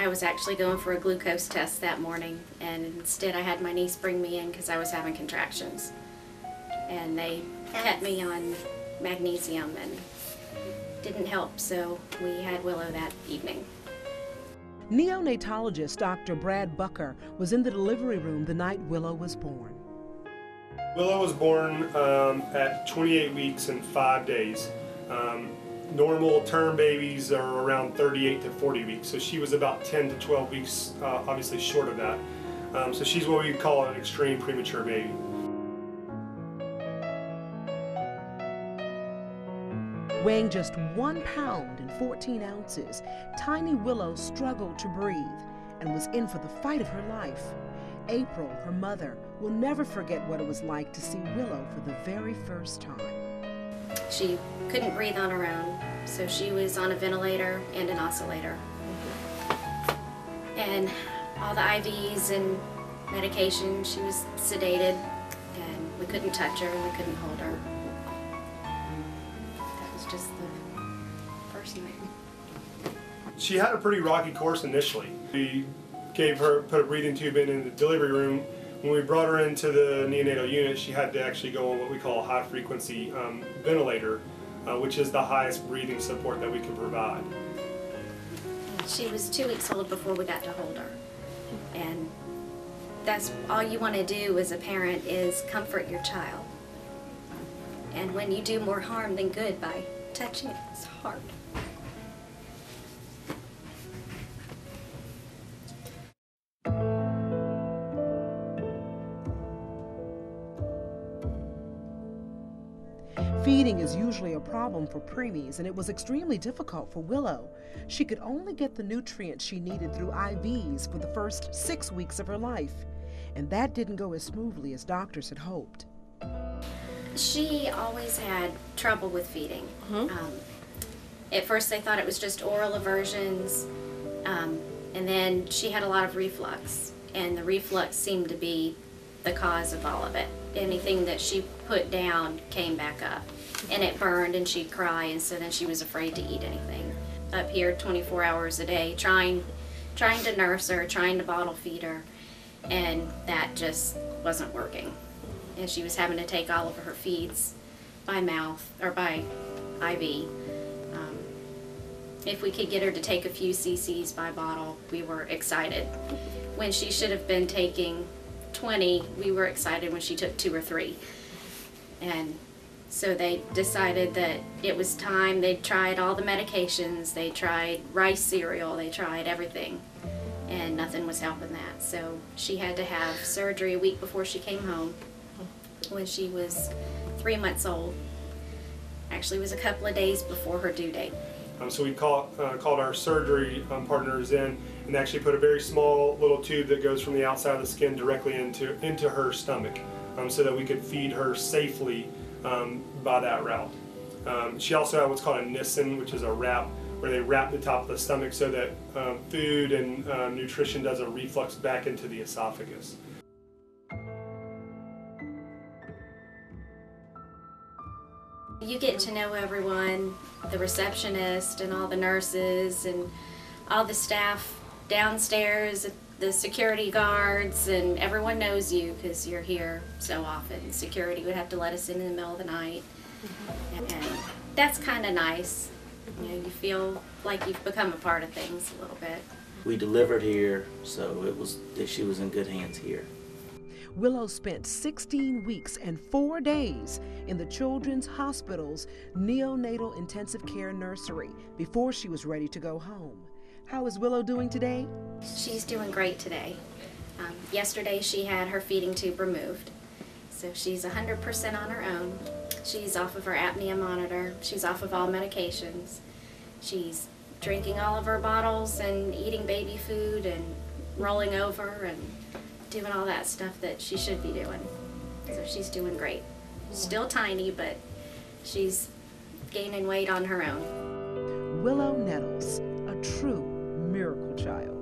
I was actually going for a glucose test that morning, and instead I had my niece bring me in because I was having contractions. And they kept me on magnesium and didn't help, so we had Willow that evening. Neonatologist Dr. Brad Bucker was in the delivery room the night Willow was born. Willow was born at 28 weeks and 5 days. Normal term babies are around 38 to 40 weeks, so she was about 10 to 12 weeks, obviously short of that. So she's what we call an extreme premature baby. Weighing just 1 pound and 14 ounces, tiny Willow struggled to breathe and was in for the fight of her life. April, her mother, will never forget what it was like to see Willow for the very first time. She couldn't breathe on her own, so she was on a ventilator and an oscillator. And all the IVs and medication, she was sedated, and we couldn't touch her and we couldn't hold her. That was just the first night. She had a pretty rocky course initially. We put a breathing tube in the delivery room. When we brought her into the neonatal unit, she had to actually go on what we call a high frequency ventilator, which is the highest breathing support that we can provide. She was 2 weeks old before we got to hold her. And that's all you want to do as a parent, is comfort your child. And when you do more harm than good by touching it, it's hard. Feeding is usually a problem for preemies, and it was extremely difficult for Willow. She could only get the nutrients she needed through IVs for the first 6 weeks of her life, and that didn't go as smoothly as doctors had hoped. She always had trouble with feeding. At first they thought it was just oral aversions, and then she had a lot of reflux, and the reflux seemed to be the cause of all of it. Anything that she put down came back up, and it burned, and she'd cry, and so then she was afraid to eat anything. Up here 24 hours a day, trying to nurse her, trying to bottle feed her, and that just wasn't working. And she was having to take all of her feeds by mouth or by IV. If we could get her to take a few cc's by bottle, we were excited. When she should have been taking 20, we were excited when she took 2 or 3. And so they decided that it was time. They tried all the medications, they tried rice cereal, they tried everything, and nothing was helping that. So she had to have surgery a week before she came home when she was 3 months old. Actually, it was a couple of days before her due date. So we called our surgery partners in and actually put a very small little tube that goes from the outside of the skin directly into her stomach, so that we could feed her safely by that route. She also had what's called a Nissen, which is a wrap, where they wrap the top of the stomach so that food and nutrition doesn't reflux back into the esophagus. You get to know everyone, the receptionist and all the nurses and all the staff downstairs, the security guards, and everyone knows you because you're here so often. Security would have to let us in the middle of the night, and that's kind of nice. You know, you feel like you've become a part of things a little bit. We delivered here, so she was in good hands here. Willow spent 16 weeks and 4 days in the Children's Hospital's neonatal intensive care nursery before she was ready to go home. How is Willow doing today? She's doing great today. Yesterday she had her feeding tube removed, so she's 100% on her own. She's off of her apnea monitor. She's off of all medications. She's drinking all of her bottles and eating baby food and rolling over and doing all that stuff that she should be doing. So she's doing great. Still tiny, but she's gaining weight on her own. Willow Nettles, a true miracle child.